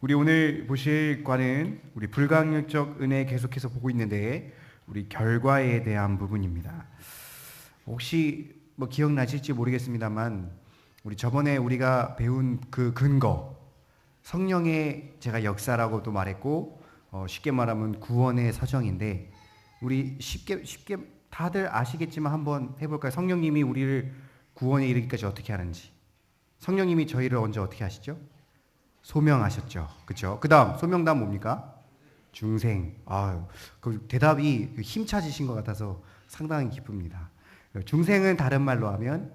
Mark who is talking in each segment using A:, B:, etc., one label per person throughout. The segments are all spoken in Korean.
A: 우리 오늘 보실 과는 우리 불가항력적 은혜 계속해서 보고 있는데 우리 결과에 대한 부분입니다. 혹시 뭐 기억나실지 모르겠습니다만 우리 저번에 우리가 배운 그 근거 성령의 제가 역사라고도 말했고 쉽게 말하면 구원의 사정인데 우리 쉽게 다들 아시겠지만 한번 해볼까요? 성령님이 우리를 구원에 이르기까지 어떻게 하는지. 성령님이 저희를 언제 어떻게 하시죠? 소명하셨죠. 그렇죠? 그다음 소명 다음 뭡니까? 중생. 그 대답이 힘 차지신 것 같아서 상당히 기쁩니다. 중생은 다른 말로 하면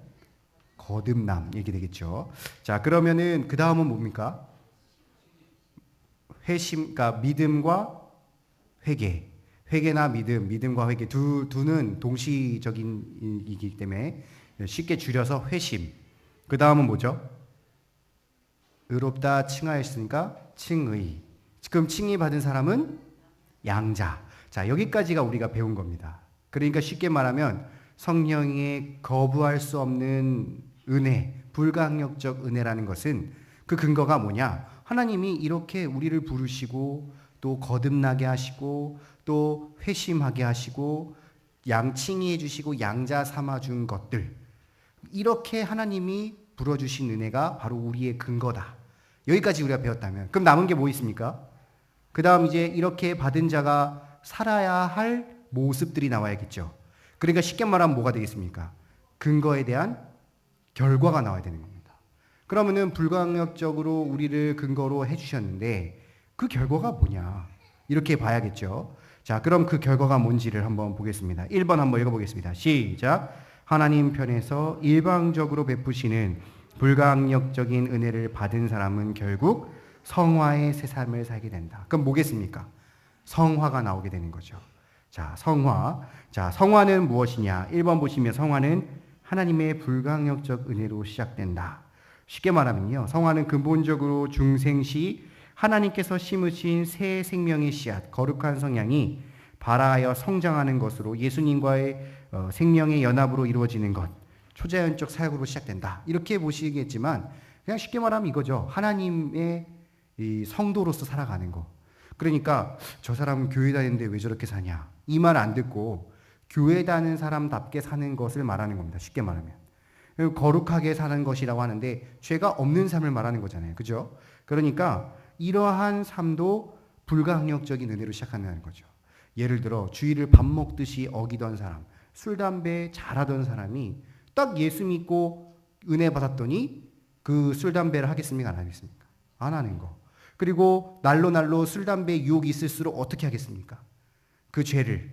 A: 거듭남 얘기 되겠죠. 자, 그러면은 그 다음은 뭡니까? 회심, 그러니까 믿음과 회개. 회개나 믿음과 회개 두는 동시적인이기 때문에 쉽게 줄여서 회심. 그 다음은 뭐죠? 의롭다 칭하였으니까 칭의. 지금 칭의 받은 사람은 양자. 자, 여기까지가 우리가 배운 겁니다. 그러니까 쉽게 말하면 성령의 거부할 수 없는 은혜, 불가항력적 은혜라는 것은 그 근거가 뭐냐? 하나님이 이렇게 우리를 부르시고 또 거듭나게 하시고 또 회심하게 하시고 칭의해 주시고 양자 삼아 준 것들. 이렇게 하나님이 불어주신 은혜가 바로 우리의 근거다. 여기까지 우리가 배웠다면 그럼 남은 게 뭐 있습니까? 그 다음 이제 이렇게 받은 자가 살아야 할 모습들이 나와야겠죠. 그러니까 쉽게 말하면 뭐가 되겠습니까? 근거에 대한 결과가 나와야 되는 겁니다. 그러면은 불가항력적으로 우리를 근거로 해주셨는데 그 결과가 뭐냐? 이렇게 봐야겠죠. 자, 그럼 그 결과가 뭔지를 한번 보겠습니다. 1번 한번 읽어보겠습니다. 시작. 하나님 편에서 일방적으로 베푸시는 불가항력적인 은혜를 받은 사람은 결국 성화의 새 삶을 살게 된다. 그럼 뭐겠습니까? 성화가 나오게 되는 거죠. 자, 성화. 자, 성화는 무엇이냐? 1번 보시면 성화는 하나님의 불가항력적 은혜로 시작된다. 쉽게 말하면요. 성화는 근본적으로 중생시 하나님께서 심으신 새 생명의 씨앗, 거룩한 성향이 발아하여 성장하는 것으로 예수님과의 생명의 연합으로 이루어지는 것, 초자연적 사역으로 시작된다. 이렇게 보시겠지만 그냥 쉽게 말하면 이거죠. 하나님의 이 성도로서 살아가는 거. 그러니까 저 사람은 교회 다니는데 왜 저렇게 사냐? 이 말 안 듣고 교회 다니는 사람답게 사는 것을 말하는 겁니다. 쉽게 말하면. 거룩하게 사는 것이라고 하는데 죄가 없는 삶을 말하는 거잖아요. 그죠? 그러니까 이러한 삶도 불가항력적인 은혜로 시작한다는 거죠. 예를 들어 주일을 밥 먹듯이 어기던 사람, 술, 담배 잘하던 사람이 딱 예수 믿고 은혜 받았더니 그 술, 담배를 하겠습니까? 안 하겠습니까? 안 하는 거. 그리고 날로 술, 담배 유혹이 있을수록 어떻게 하겠습니까? 그 죄를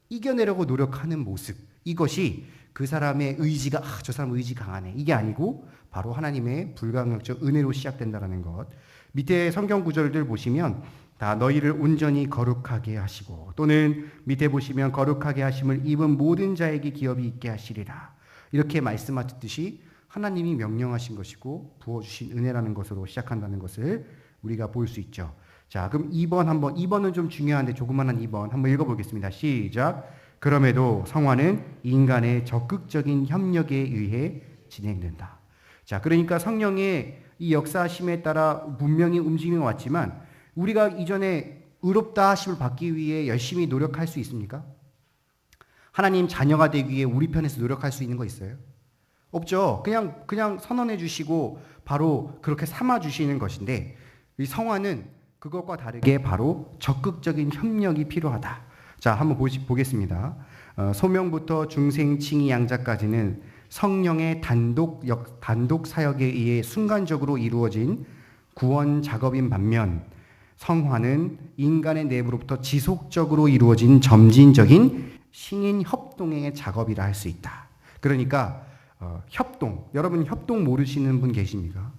A: 이겨내려고 노력하는 모습. 이것이 그 사람의 의지가 저 사람 의지 강하네. 이게 아니고 바로 하나님의 불가항력적 은혜로 시작된다는 것. 밑에 성경 구절들 보시면 다 너희를 온전히 거룩하게 하시고 또는 밑에 보시면 거룩하게 하심을 입은 모든 자에게 기업이 있게 하시리라. 이렇게 말씀하셨듯이 하나님이 명령하신 것이고 부어주신 은혜라는 것으로 시작한다는 것을 우리가 볼 수 있죠. 자, 그럼 2번은 좀 중요한데 조그만한 2번 한번 읽어보겠습니다. 시작. 그럼에도 성화는 인간의 적극적인 협력에 의해 진행된다. 자, 그러니까 성령의 이 역사하심에 따라 분명히 움직임이 왔지만 우리가 이전에 의롭다 하심을 받기 위해 열심히 노력할 수 있습니까? 하나님 자녀가 되기 위해 우리 편에서 노력할 수 있는 거 있어요? 없죠. 그냥 선언해 주시고 바로 그렇게 삼아 주시는 것인데 이 성화는 그것과 다르게 바로 적극적인 협력이 필요하다. 자, 한번 보겠습니다. 소명부터 중생, 칭의, 양자까지는 성령의 단독 사역에 의해 순간적으로 이루어진 구원 작업인 반면 성화는 인간의 내부로부터 지속적으로 이루어진 점진적인 신인 협동의 작업이라 할 수 있다. 그러니까 협동. 여러분 협동 모르시는 분 계십니까?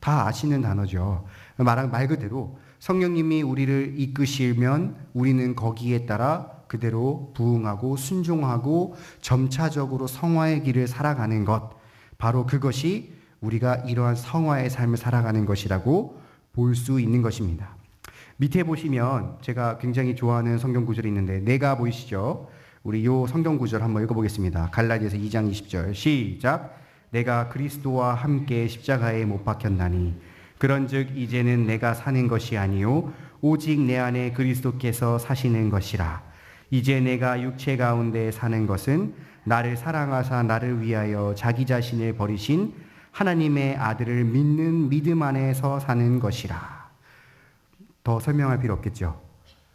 A: 다 아시는 단어죠. 말 그대로 성령님이 우리를 이끄시면 우리는 거기에 따라 그대로 부응하고 순종하고 점차적으로 성화의 길을 살아가는 것. 바로 그것이 우리가 이러한 성화의 삶을 살아가는 것이라고 볼 수 있는 것입니다. 밑에 보시면 제가 굉장히 좋아하는 성경 구절이 있는데 내가 보이시죠? 우리 요 성경 구절 한번 읽어보겠습니다. 갈라디아서 2장 20절 시작. 내가 그리스도와 함께 십자가에 못 박혔나니 그런즉 이제는 내가 사는 것이 아니요 오직 내 안에 그리스도께서 사시는 것이라. 이제 내가 육체 가운데 사는 것은 나를 사랑하사 나를 위하여 자기 자신을 버리신 하나님의 아들을 믿는 믿음 안에서 사는 것이라. 더 설명할 필요 없겠죠.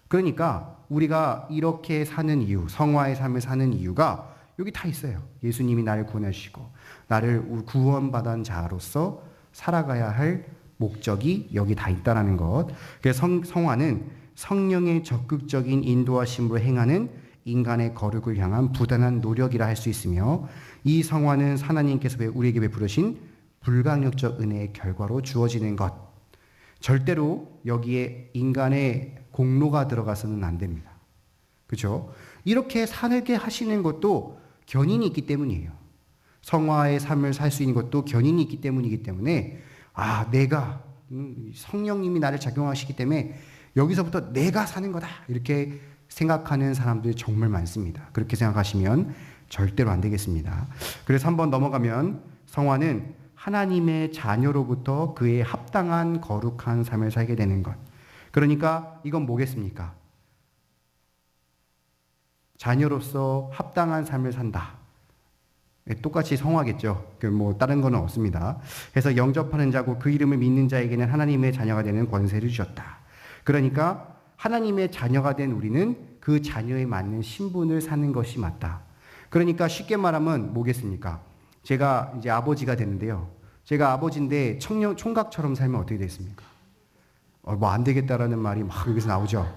A: 그러니까 우리가 이렇게 사는 이유, 성화의 삶을 사는 이유가 여기 다 있어요. 예수님이 나를 구원하시고 나를 구원받은 자로서 살아가야 할 목적이 여기 다 있다는 것. 그래서 성화는 성령의 적극적인 인도하심으로 행하는 인간의 거룩을 향한 부단한 노력이라 할 수 있으며, 이 성화는 하나님께서 우리에게 베푸신 불강력적 은혜의 결과로 주어지는 것. 절대로 여기에 인간의 공로가 들어가서는 안 됩니다. 그렇죠? 이렇게 살게 하시는 것도 견인이 있기 때문이에요. 성화의 삶을 살 수 있는 것도 견인이 있기 때문이기 때문에, 내가 성령님이 나를 작용하시기 때문에 여기서부터 내가 사는 거다 이렇게 생각하는 사람들이 정말 많습니다. 그렇게 생각하시면 절대로 안 되겠습니다. 그래서 한번 넘어가면 성화는 하나님의 자녀로부터 그에 합당한 거룩한 삶을 살게 되는 것. 그러니까 이건 뭐겠습니까? 자녀로서 합당한 삶을 산다. 똑같이 성화겠죠. 다른 거는 없습니다. 그래서 영접하는 자고 그 이름을 믿는 자에게는 하나님의 자녀가 되는 권세를 주셨다. 그러니까 하나님의 자녀가 된 우리는 그 자녀에 맞는 신분을 사는 것이 맞다. 그러니까 쉽게 말하면 뭐겠습니까? 제가 이제 아버지가 되는데요. 제가 아버지인데 총각처럼 살면 어떻게 되겠습니까? 안 되겠다라는 말이 막 여기서 나오죠.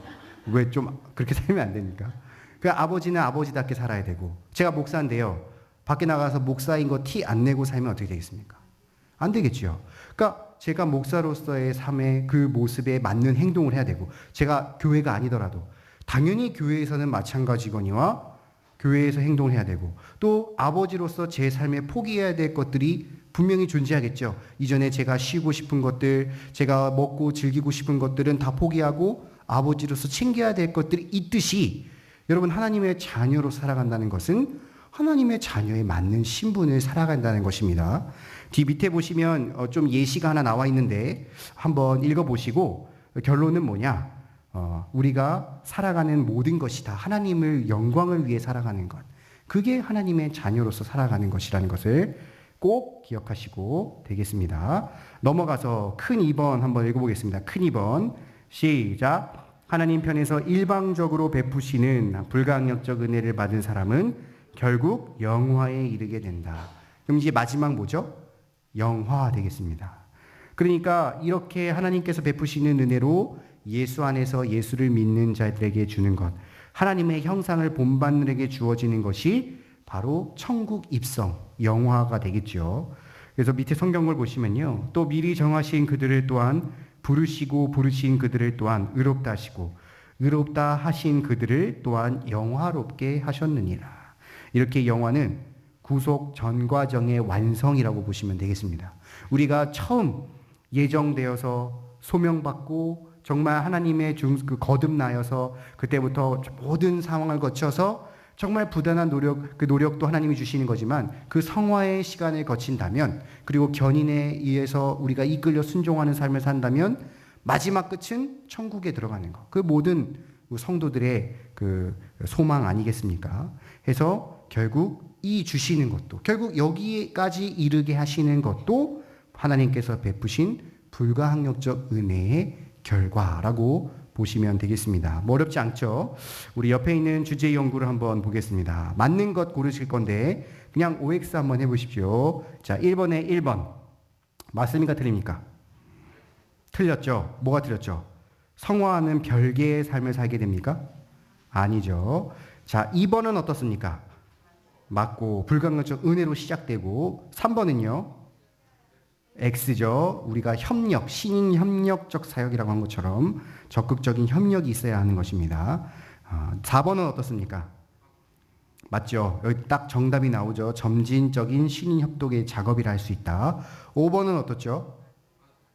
A: 왜 좀 그렇게 살면 안 됩니까? 그 아버지는 아버지답게 살아야 되고, 제가 목사인데요. 밖에 나가서 목사인 거 티 안 내고 살면 어떻게 되겠습니까? 안 되겠죠. 그러니까 제가 목사로서의 삶의 그 모습에 맞는 행동을 해야 되고, 제가 교회가 아니더라도 당연히 교회에서는 마찬가지거니와 교회에서 행동을 해야 되고, 또 아버지로서 제 삶에 포기해야 될 것들이 분명히 존재하겠죠. 이전에 제가 쉬고 싶은 것들, 제가 먹고 즐기고 싶은 것들은 다 포기하고 아버지로서 챙겨야 될 것들이 있듯이, 여러분 하나님의 자녀로 살아간다는 것은 하나님의 자녀에 맞는 신분을 살아간다는 것입니다. 뒤 밑에 보시면 좀 예시가 하나 나와 있는데 한번 읽어보시고, 결론은 뭐냐? 우리가 살아가는 모든 것이 다 하나님을 영광을 위해 살아가는 것. 그게 하나님의 자녀로서 살아가는 것이라는 것을 꼭 기억하시고 되겠습니다. 넘어가서 큰 2번 한번 읽어보겠습니다. 큰 2번 시작. 하나님 편에서 일방적으로 베푸시는 불강력적 은혜를 받은 사람은 결국 영화에 이르게 된다. 그럼 이제 마지막 뭐죠? 영화 되겠습니다. 그러니까 이렇게 하나님께서 베푸시는 은혜로 예수 안에서 예수를 믿는 자들에게 주는 것, 하나님의 형상을 본받는 자에게 주어지는 것이 바로 천국 입성, 영화가 되겠죠. 그래서 밑에 성경을 보시면요. 또 미리 정하신 그들을 또한 부르시고 부르신 그들을 또한 의롭다 하시고 의롭다 하신 그들을 또한 영화롭게 하셨느니라. 이렇게 영화는 구속 전 과정의 완성이라고 보시면 되겠습니다. 우리가 처음 예정되어서 소명받고 정말 하나님의 거듭나여서 그때부터 모든 상황을 거쳐서 정말 부단한 노력, 그 노력도 하나님이 주시는 거지만 그 성화의 시간을 거친다면, 그리고 견인에 의해서 우리가 이끌려 순종하는 삶을 산다면 마지막 끝은 천국에 들어가는 것. 그 모든 성도들의 그 소망 아니겠습니까? 해서 결국 이 주시는 것도, 결국 여기까지 이르게 하시는 것도 하나님께서 베푸신 불가항력적 은혜의 결과라고 보시면 되겠습니다. 어렵지 않죠? 우리 옆에 있는 주제 연구를 한번 보겠습니다. 맞는 것 고르실 건데 그냥 OX 한번 해보십시오. 자, 1번에 1번. 맞습니까? 틀립니까? 틀렸죠? 뭐가 틀렸죠? 성화하는 별개의 삶을 살게 됩니까? 아니죠. 자, 2번은 어떻습니까? 맞고 불가능적 은혜로 시작되고, 3번은요? X죠. 우리가 협력, 신인 협력적 사역이라고 한 것처럼 적극적인 협력이 있어야 하는 것입니다. 4번은 어떻습니까? 맞죠. 여기 딱 정답이 나오죠. 점진적인 신인 협동의 작업이라 할 수 있다. 5번은 어떻죠?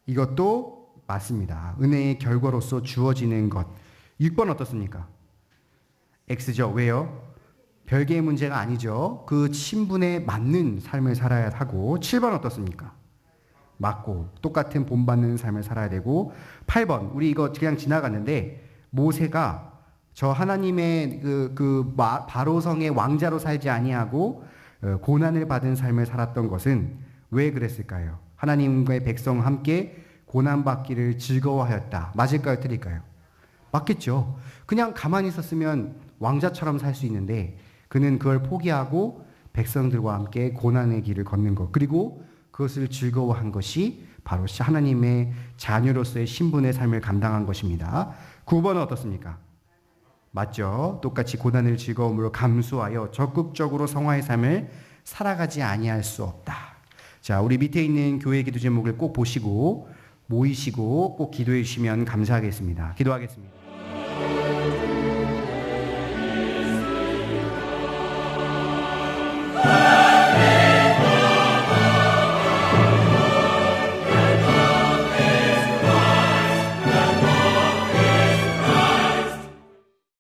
A: 이것도 맞습니다. 은혜의 결과로서 주어지는 것. 6번 어떻습니까? X죠. 왜요? 별개의 문제가 아니죠. 그 신분에 맞는 삶을 살아야 하고. 7번 어떻습니까? 맞고 똑같은 본받는 삶을 살아야 되고 8번 우리 이거 그냥 지나갔는데 모세가 저 하나님의 바로성의 왕자로 살지 아니하고 고난을 받은 삶을 살았던 것은 왜 그랬을까요? 하나님과의 백성 함께 고난받기를 즐거워하였다. 맞을까요? 틀릴까요? 맞겠죠. 그냥 가만히 있었으면 왕자처럼 살 수 있는데 그는 그걸 포기하고 백성들과 함께 고난의 길을 걷는 것 그리고 그것을 즐거워한 것이 바로 하나님의 자녀로서의 신분의 삶을 감당한 것입니다. 9번은 어떻습니까? 맞죠. 똑같이 고난을 즐거움으로 감수하여 적극적으로 성화의 삶을 살아가지 아니할 수 없다. 자, 우리 밑에 있는 교회 기도 제목을 꼭 보시고 모이시고 꼭 기도해 주시면 감사하겠습니다. 기도하겠습니다.